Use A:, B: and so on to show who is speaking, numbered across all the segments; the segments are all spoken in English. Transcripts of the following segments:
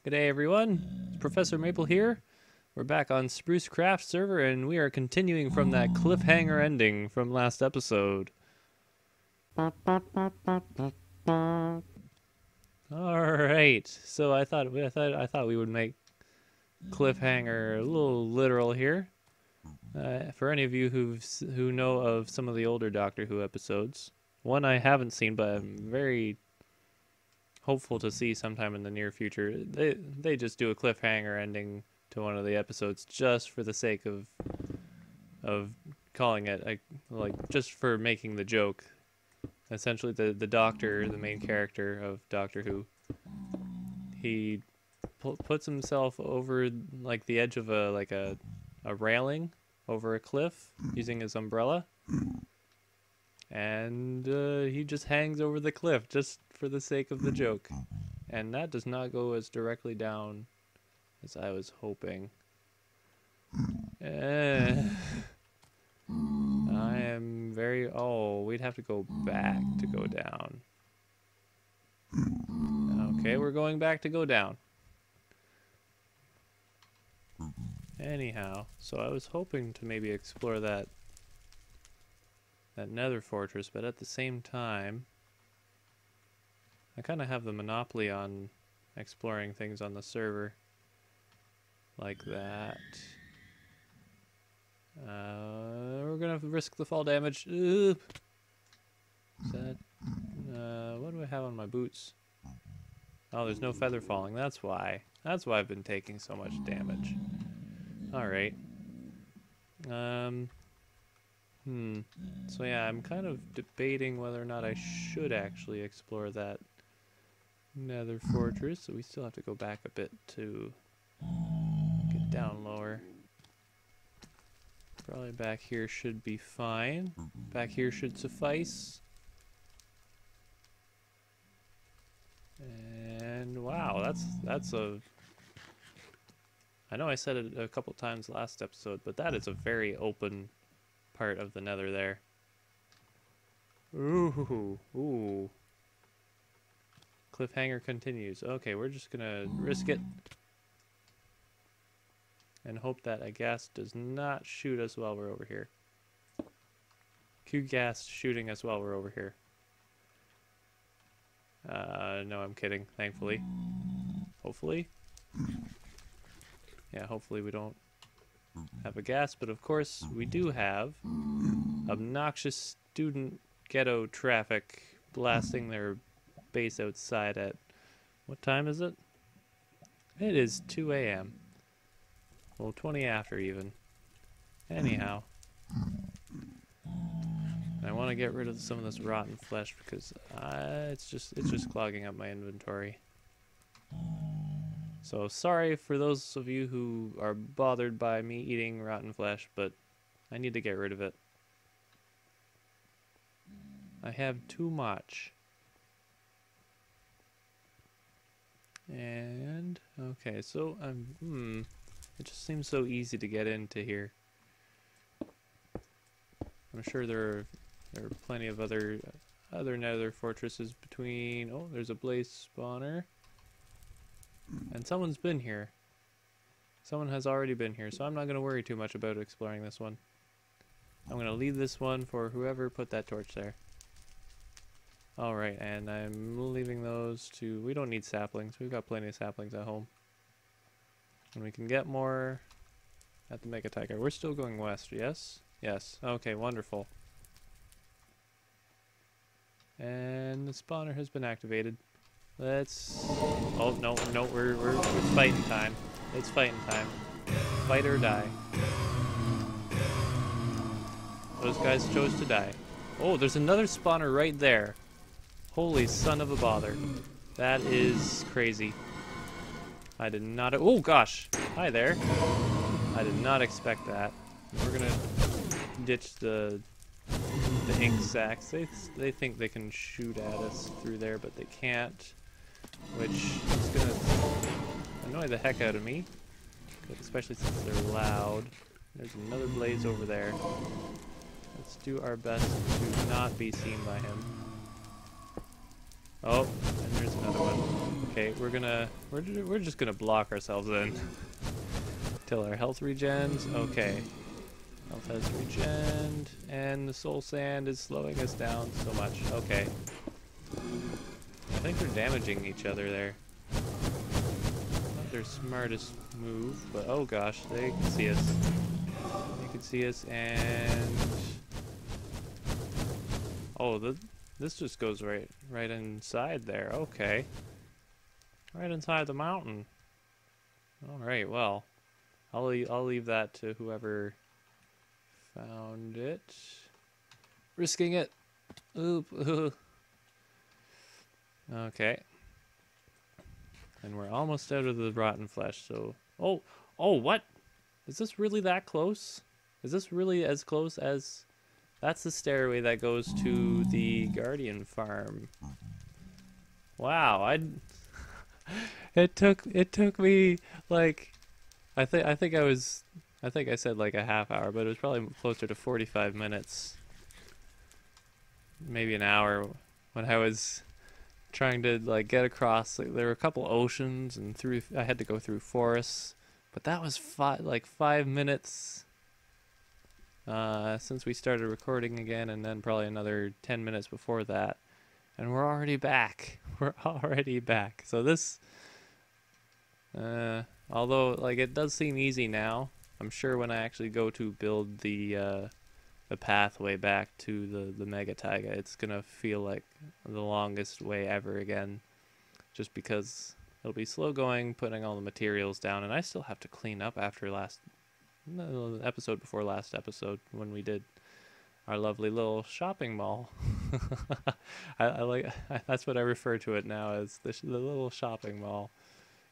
A: G'day everyone, it's Professor Maple here. We're back on Sprucecraft server and we are continuing from that cliffhanger ending from last episode. Alright, so I thought we would make cliffhanger a little literal here. For any of you who know of some of the older Doctor Who episodes, one I haven't seen but I'm very hopeful to see sometime in the near future. They just do a cliffhanger ending to one of the episodes just for the sake of calling it like just for making the joke. Essentially, the Doctor, the main character of Doctor Who, he puts himself over like the edge of a railing over a cliff using his umbrella, and he just hangs over the cliff just for the sake of the joke, and that does not go as directly down as I was hoping. I am very... Oh, we'd have to go back to go down. Okay, we're going back to go down. Anyhow, so I was hoping to maybe explore that Nether fortress, but at the same time, I kind of have the monopoly on exploring things on the server. Like that. We're gonna risk the fall damage. Is that... what do I have on my boots? Oh, there's no feather falling. That's why. That's why I've been taking so much damage. Alright. So yeah, I'm kind of debating whether or not I should actually explore that Nether fortress. So we still have to go back a bit to get down lower. Probably back here should be fine. Back here should suffice. And wow, that's a... I know I said it a couple times last episode, but that is a very open part of the Nether there. Ooh. Cliffhanger continues. Okay, we're just gonna risk it. And hope that a gas does not shoot us while we're over here. Q gas shooting us while we're over here. No, I'm kidding, thankfully. Hopefully. Yeah, hopefully we don't have a gas, but of course we do have obnoxious student ghetto traffic blasting their base outside at... What time is it? It is 2 a.m. Well, 20 after even. Anyhow. I want to get rid of some of this rotten flesh because it's just clogging up my inventory. So sorry for those of you who are bothered by me eating rotten flesh, but I need to get rid of it. I have too much. And okay, so it just seems so easy to get into here. I'm sure there are plenty of other Nether fortresses between... Oh, there's a blaze spawner. And someone's been here. Someone has already been here, so I'm not going to worry too much about exploring this one. I'm going to leave this one for whoever put that torch there. Alright, and I'm leaving those to... We don't need saplings. We've got plenty of saplings at home. And we can get more at the Mega Tiger. We're still going west, yes? Yes. Okay, wonderful. And the spawner has been activated. Let's... Oh, no, we're fighting time. It's fighting time. Fight or die. Those guys chose to die. Oh, there's another spawner right there. Holy son of a bother. That is crazy. I did not... Oh, gosh. Hi there. I did not expect that. We're gonna ditch the ink sacks. They think they can shoot at us through there, but they can't. Which is gonna annoy the heck out of me. Especially since they're loud. There's another blaze over there. Let's do our best to not be seen by him. Oh, and there's another one. Okay, we're just gonna block ourselves in till our health regens. Okay, health has regened, and the soul sand is slowing us down so much. Okay, I think they're damaging each other there. Not their smartest move, but oh gosh, they can see us. They can see us, and oh, this just goes right inside there. Okay, right inside the mountain. All right, well, I'll leave that to whoever found it. Risking it. Oop. Okay. And we're almost out of the rotten flesh, so... Oh, what? Is this really that close? Is this really as close as... That's the stairway that goes to the Guardian farm. Wow, it took me, like... I think I said like a half hour, but it was probably closer to 45 minutes. Maybe an hour when I was trying to like get across. Like, there were a couple oceans and I had to go through forests, but that was 5 minutes since we started recording again, and then probably another 10 minutes before that, and we're already back. We're already back. So this, although like it does seem easy now, I'm sure when I actually go to build the pathway back to the Mega Taiga, it's gonna feel like the longest way ever again, just because it'll be slow going, putting all the materials down, and I still have to clean up after the episode before last episode when we did our lovely little shopping mall. I like that's what I refer to it now as the little shopping mall,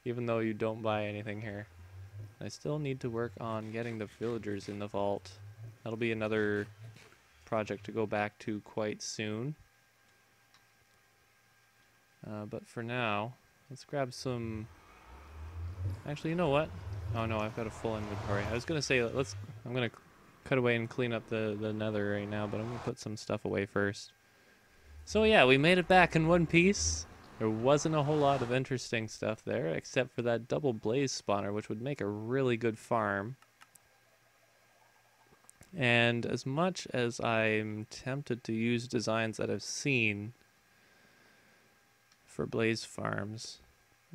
A: even though you don't buy anything here. I still need to work on getting the villagers in the vault. That'll be another project to go back to quite soon. But for now, let's grab some... Actually, you know what? Oh no, I've got a full inventory. I was going to say, I'm going to cut away and clean up the nether right now, but I'm going to put some stuff away first. So yeah, we made it back in one piece. There wasn't a whole lot of interesting stuff there, except for that double blaze spawner, which would make a really good farm. And as much as I'm tempted to use designs that I've seen for blaze farms,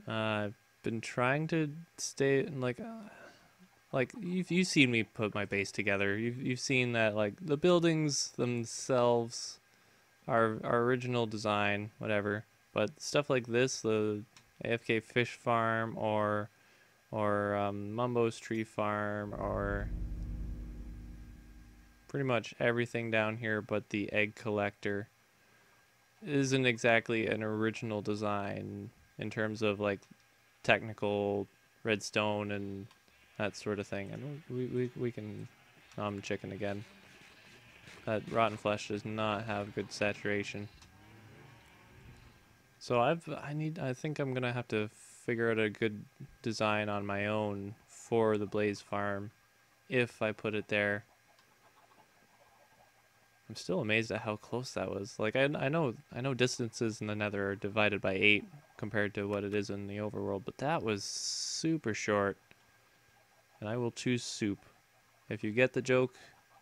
A: I've been trying to stay like you've seen me put my base together. You've seen that like the buildings themselves are our original design, whatever. But stuff like this, the AFK fish farm or Mumbo's tree farm, or pretty much everything down here but the egg collector, isn't exactly an original design in terms of like technical redstone and that sort of thing. And we can chicken again. That rotten flesh does not have good saturation. So I think I'm gonna have to figure out a good design on my own for the blaze farm if I put it there. I'm still amazed at how close that was. Like I know distances in the Nether are divided by 8 compared to what it is in the overworld, but that was super short. And I will choose soup. If you get the joke,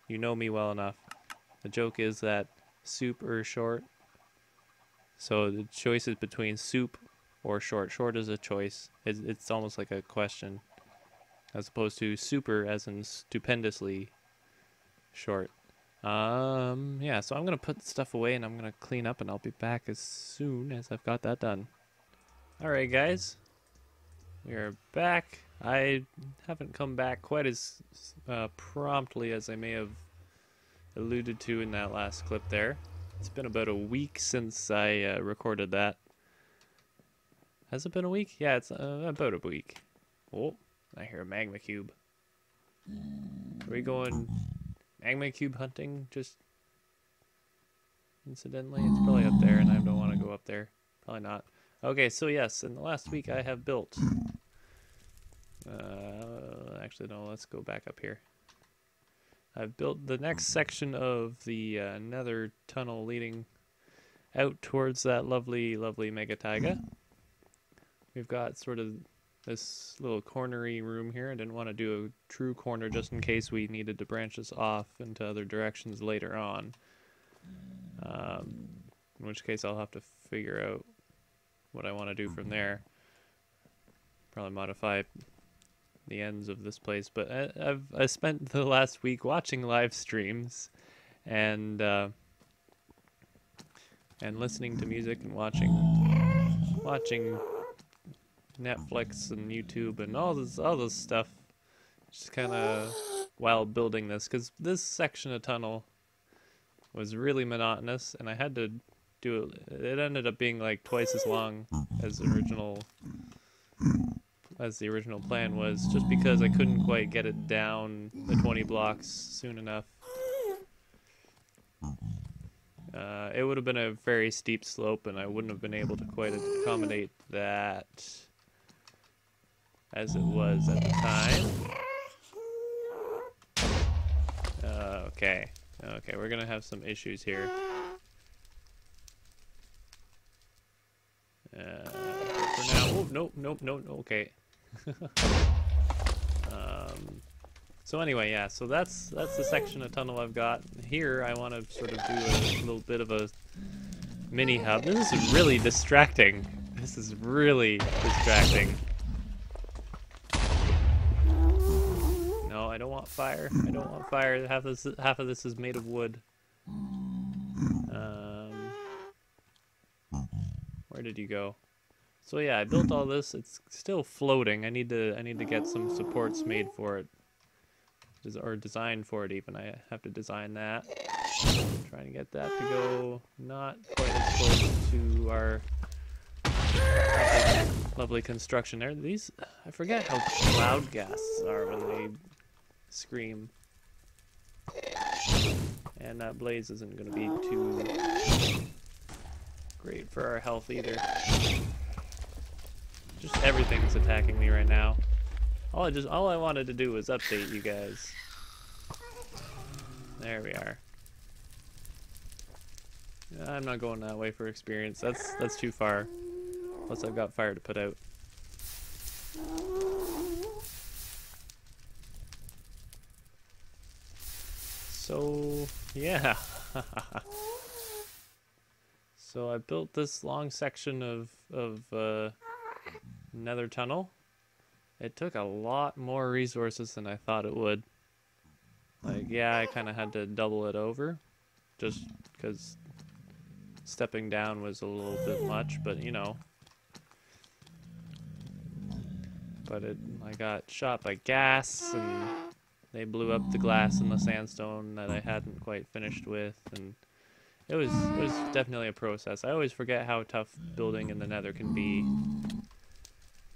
A: you know me well enough. The joke is that soup or short. So the choice is between soup or short. Short is a choice. It's almost like a question, as opposed to super as in stupendously short. Yeah, so I'm gonna put stuff away and I'm gonna clean up, and I'll be back as soon as I've got that done. Alright guys, we are back. I haven't come back quite as promptly as I may have alluded to in that last clip there. It's been about a week since I recorded that. Has it been a week? Yeah, it's about a week. Oh, I hear a magma cube. Are we going magma cube hunting just incidentally? It's probably up there and I don't want to go up there. Probably not. Okay, so yes, in the last week I have built... actually no, let's go back up here. I've built the next section of the nether tunnel leading out towards that lovely, lovely mega taiga. We've got sort of this little cornery room here. I didn't want to do a true corner just in case we needed to branch this off into other directions later on. In which case I'll have to figure out what I want to do from there. Probably modify the ends of this place, but I spent the last week watching live streams and listening to music and watching Netflix and YouTube and all this stuff, just kind of while building this, because this section of tunnel was really monotonous, and I had to do it. It ended up being like twice as long as the original plan was, just because I couldn't quite get it down the 20 blocks soon enough. It would have been a very steep slope, and I wouldn't have been able to quite accommodate that as it was at the time. Okay, we're gonna have some issues here. For now, oh, nope, okay. So anyway, yeah, so that's the section of tunnel I've got. Here I want to sort of do a little bit of a mini hub. This is really distracting. No, I don't want fire. Half of this is made of wood. Where did you go? So yeah, I built all this. It's still floating. I need to get some supports made for it, or designed for it even. I have to design that. Trying to get that to go not quite as close to our lovely construction there. These, I forget how loud ghasts are when they scream. And that blaze isn't going to be too great for our health either. Just everything's attacking me right now. All I wanted to do was update you guys. There we are. I'm not going that way for experience. That's too far. Plus I've got fire to put out. So yeah. So I built this long section of Nether tunnel. It took a lot more resources than I thought it would. Like, yeah, I kind of had to double it over, just because stepping down was a little bit much, but you know. But I got shot by gas, and they blew up the glass and the sandstone that I hadn't quite finished with, and it was definitely a process. I always forget how tough building in the Nether can be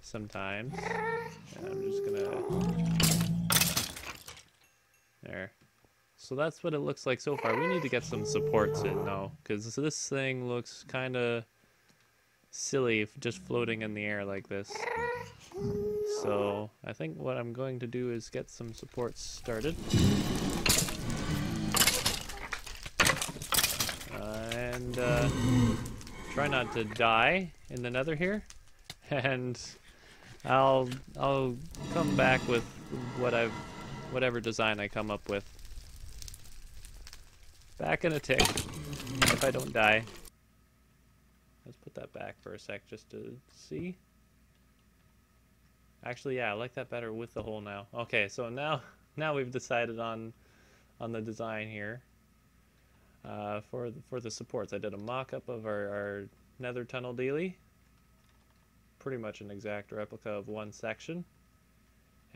A: sometimes. And I'm just gonna... There. So that's what it looks like so far. We need to get some supports in though, because this thing looks kind of silly just floating in the air like this. So I think what I'm going to do is get some supports started. And try not to die in the Nether here. And I'll come back with whatever design I come up with. Back in a tick, if I don't die. Let's put that back for a sec just to see. Actually, yeah, I like that better with the hole now. Okay, so now we've decided on the design here for the supports. I did a mock-up of our Nether tunnel daily. Pretty much an exact replica of one section,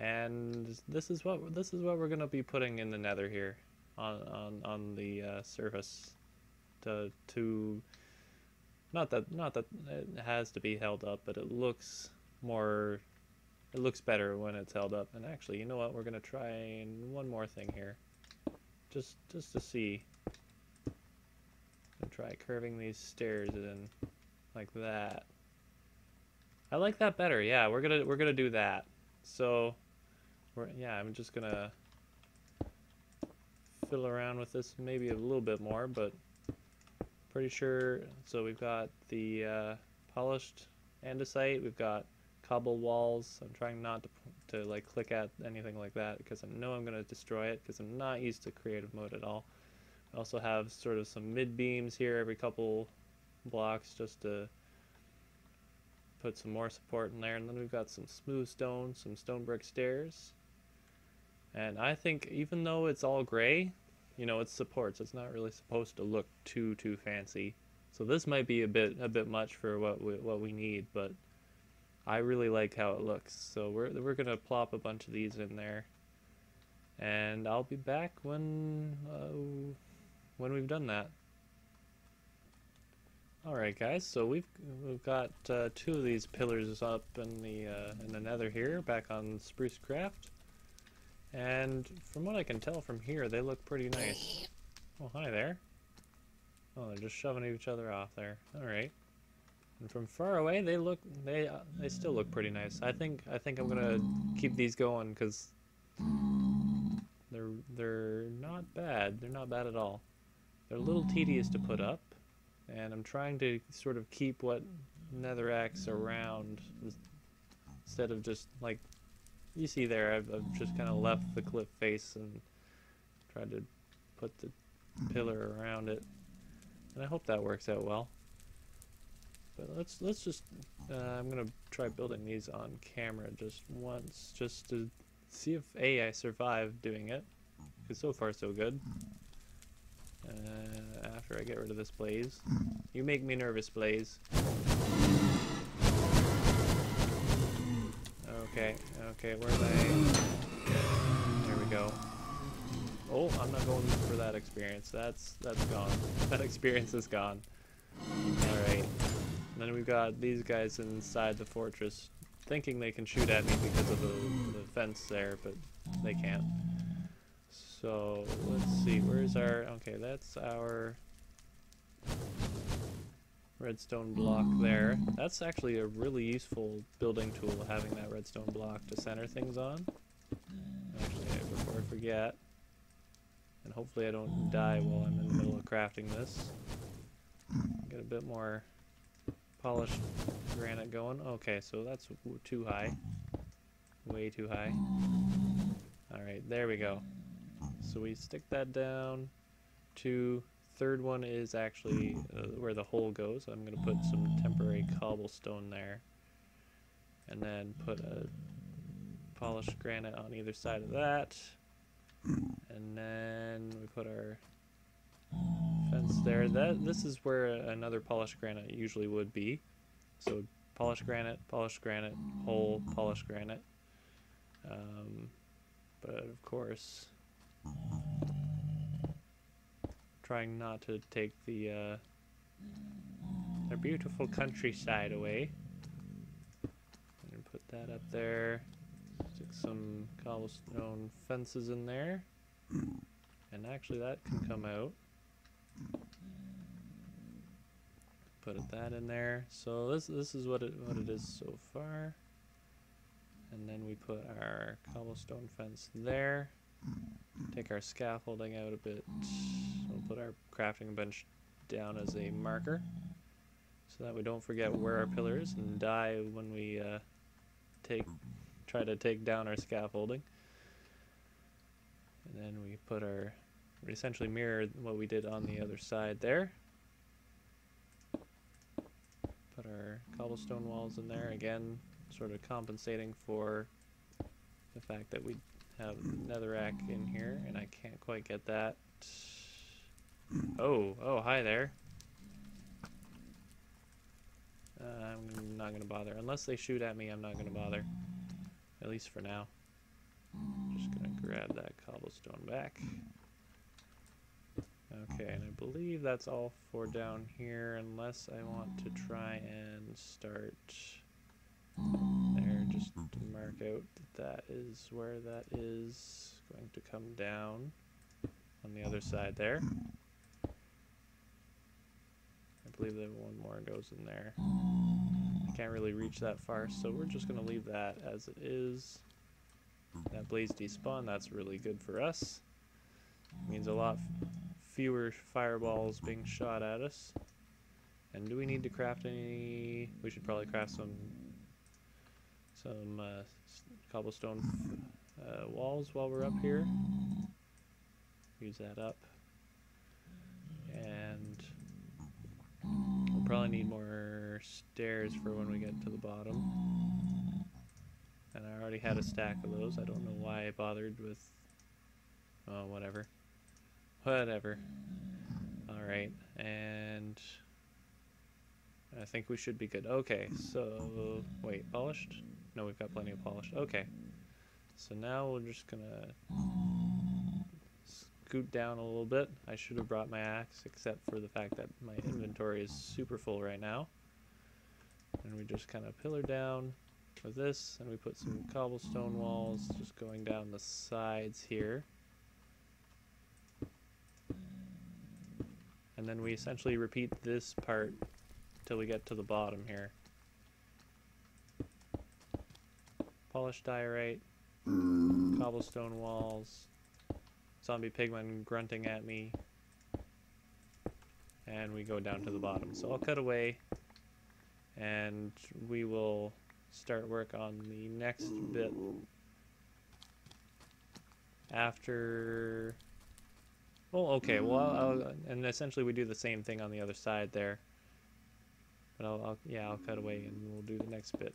A: and this is what we're gonna be putting in the Nether here on the surface to not that it has to be held up, but it looks better when it's held up. And actually, you know what, we're gonna try one more thing here, just to see. I'm gonna try curving these stairs in like that. I like that better. Yeah, we're gonna do that. So, I'm just gonna fiddle around with this maybe a little bit more, but pretty sure. So we've got the polished andesite. We've got cobble walls. I'm trying not to like click at anything like that because I know I'm going to destroy it because I'm not used to creative mode at all. I also have sort of some mid beams here every couple blocks just to put some more support in there. And then we've got some smooth stone, some stone brick stairs. And I think even though it's all gray, you know, it's supports. It's not really supposed to look too fancy. So this might be a bit much for what we need, but I really like how it looks. So we're gonna plop a bunch of these in there, and I'll be back when we've done that. All right, guys. So we've got 2 of these pillars up in the Nether here, back on Sprucecraft. And from what I can tell from here, they look pretty nice. Oh, hi there. Oh, they're just shoving each other off there. All right. And from far away, they still look pretty nice. I think I'm gonna keep these going because they're not bad. They're not bad at all. They're a little tedious to put up, and I'm trying to sort of keep what netherracks around instead of just like. You see there, I've just kind of left the cliff face and tried to put the pillar around it, and I hope that works out well. But let's just I'm gonna try building these on camera just once, just to see if I survive doing it, because so far so good. After I get rid of this blaze, you make me nervous, Blaze. Okay, where are they? There we go. Oh, I'm not going for that experience. That's gone. That experience is gone. Alright. Then we've got these guys inside the fortress, thinking they can shoot at me because of the fence there, but they can't. So, let's see, where's our... Okay, that's our redstone block there. That's actually a really useful building tool, having that redstone block to center things on. Actually, before I forget, and hopefully I don't die while I'm in the middle of crafting this. Get a bit more polished granite going. Okay, so that's too high. Way too high. Alright, there we go. So we stick that down to... Third one is actually where the hole goes. I'm going to put some temporary cobblestone there, and then put a polished granite on either side of that, and then we put our fence there. This is where another polished granite usually would be. So polished granite, hole, polished granite. But of course, trying not to take their beautiful countryside away. I'm gonna put that up there. Stick some cobblestone fences in there, and actually that can come out. Put that in there. So this is what it is so far. And then we put our cobblestone fence there. Take our scaffolding out a bit. We'll put our crafting bench down as a marker, so that we don't forget where our pillar is and die when we try to take down our scaffolding. And then we essentially mirror what we did on the other side there. Put our cobblestone walls in there again, sort of compensating for the fact that we have netherrack in here, and I can't quite get that. Oh, hi there. I'm not gonna bother. Unless they shoot at me, I'm not gonna bother. At least for now. Just gonna grab that cobblestone back. Okay, and I believe that's all for down here, unless I want to try and start there, just to mark out that is where that is going to come down on the other side there. I believe that one more goes in there. I can't really reach that far, so we're just going to leave that as it is. That blaze despawn, that's really good for us. Means a lot fewer fireballs being shot at us. And do we need to craft any? We should probably craft some cobblestone walls while we're up here. Use that up. And we'll probably need more stairs for when we get to the bottom. And I already had a stack of those. I don't know why I bothered with... Oh, whatever. Whatever. Alright, and... I think we should be good. Okay, so... Wait, polished? No, we've got plenty of polished. Okay. So now we're just gonna... scoot down a little bit. I should have brought my axe, except for the fact that my inventory is super full right now. And we just kind of pillar down with this, and we put some cobblestone walls just going down the sides here. And then we essentially repeat this part till we get to the bottom here. Polished diorite, cobblestone walls, zombie pigmen grunting at me, and we go down to the bottom. So I'll cut away and we will start work on the next bit after... Oh, okay, well, and essentially we do the same thing on the other side there. But I'll cut away and we'll do the next bit.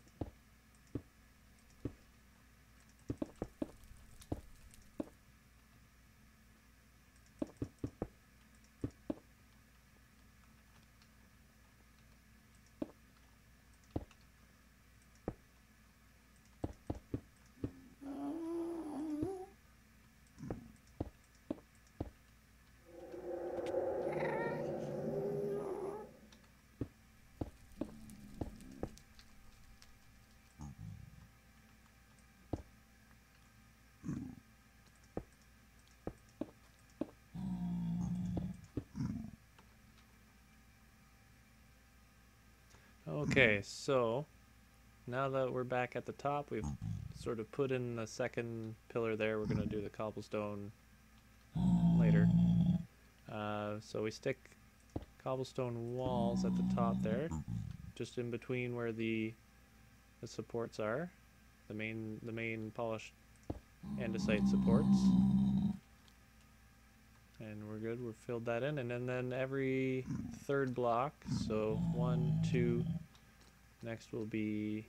A: Okay, so now that we're back at the top, we've sort of put in the second pillar there. We're going to do the cobblestone later. So we stick cobblestone walls at the top there, just in between where the supports are, the main polished andesite supports. And we're good, we've filled that in, and then every third block, so 1, 2, next will be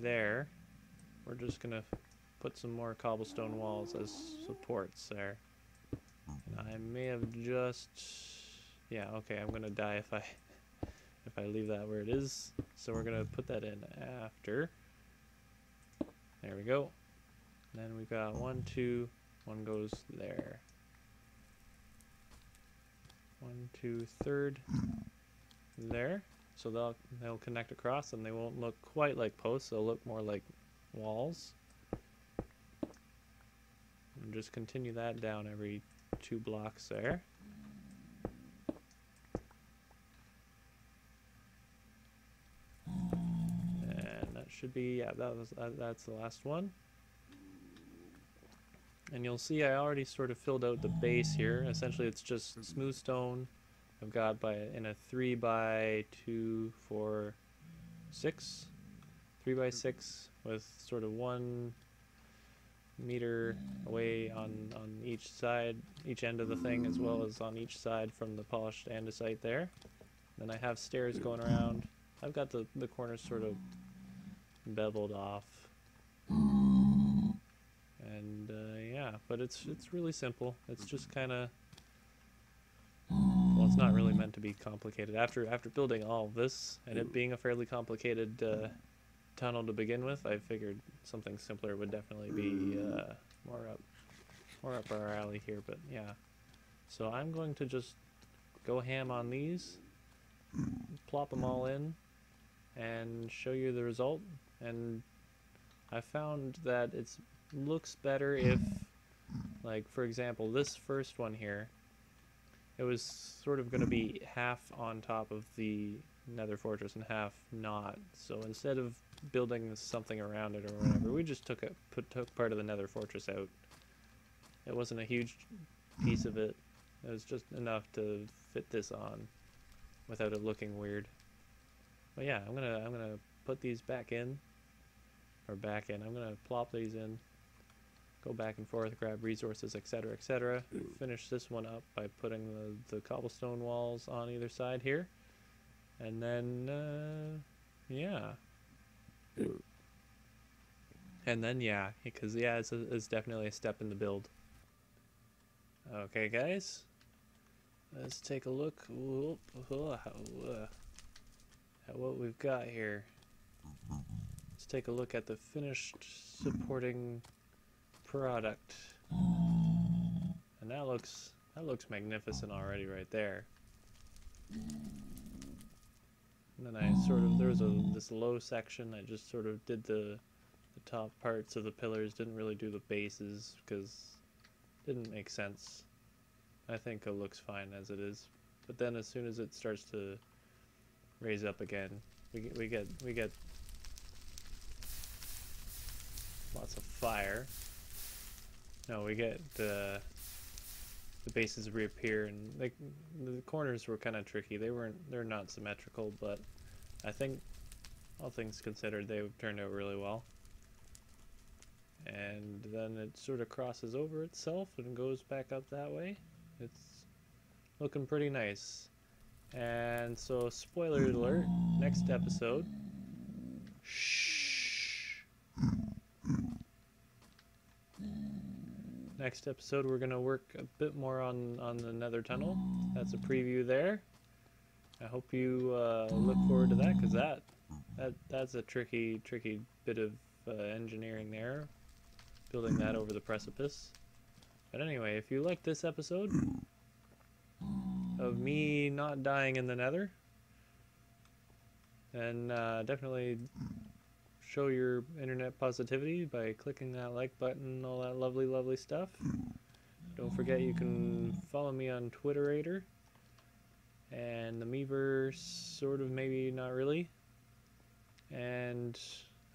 A: there. We're just gonna put some more cobblestone walls as supports there. And I may have just, yeah, okay, I'm gonna die if I leave that where it is. So we're gonna put that in after. There we go. And then we've got 1, 2, one goes there. 1, 2, third there. So they'll connect across, and they won't look quite like posts. They'll look more like walls. And just continue that down every 2 blocks there. And that should be, yeah, that's the last one. And you'll see I already sort of filled out the base here. Essentially it's just smooth stone. I've got in a 3 by 2, 4, 6. 3 by 6 with sort of 1 meter away on each side, each end of the thing, as well as on each side from the polished andesite there. Then I have stairs going around. I've got the corners sort of beveled off. And yeah, but it's really simple. It's just kind of, well, it's not really meant to be complicated. After building all of this and it being a fairly complicated tunnel to begin with, I figured something simpler would definitely be more up our alley here. But yeah, so I'm going to just go ham on these, plop them all in, and show you the result. And I found that it looks better if, like, for example, this first one here, it was sort of going to be half on top of the Nether fortress and half not. So instead of building something around it or whatever, we just took part of the Nether fortress out. It wasn't a huge piece of it, It was just enough to fit this on without it looking weird. But yeah, I'm gonna put these back in, or back in. I'm gonna plop these in, go back and forth, grab resources, etc., etc. Finish this one up by putting the cobblestone walls on either side here, and then yeah, and then yeah, because yeah, it's definitely a step in the build. Okay, guys, let's take a look at what we've got here. Let's take a look at the finished supporting product, and that looks magnificent already right there. And then I sort of, there was this low section. I just sort of did the top parts of the pillars, didn't really do the bases because it didn't make sense. I think it looks fine as it is, but then as soon as it starts to raise up again, we get lots of fire. No, we get the bases reappear, and the corners were kind of tricky. They're not symmetrical, but I think all things considered, they turned out really well. And then it sort of crosses over itself and goes back up that way. It's looking pretty nice. And so, spoiler alert, next episode. Shh. Next episode, we're gonna work a bit more on the Nether tunnel. That's a preview there. I hope you look forward to that, because that's a tricky bit of engineering there, building that over the precipice. But anyway, if you liked this episode of me not dying in the Nether, then definitely show your internet positivity by clicking that like button and all that lovely stuff. Don't forget you can follow me on Twitterator and the Meverse, sort of, maybe not really. And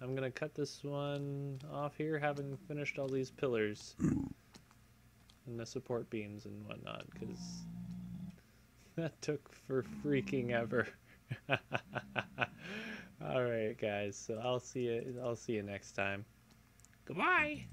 A: I'm gonna cut this one off here, having finished all these pillars and the support beams and whatnot, because that took for freaking ever. All right, guys. So I'll see you next time. Goodbye.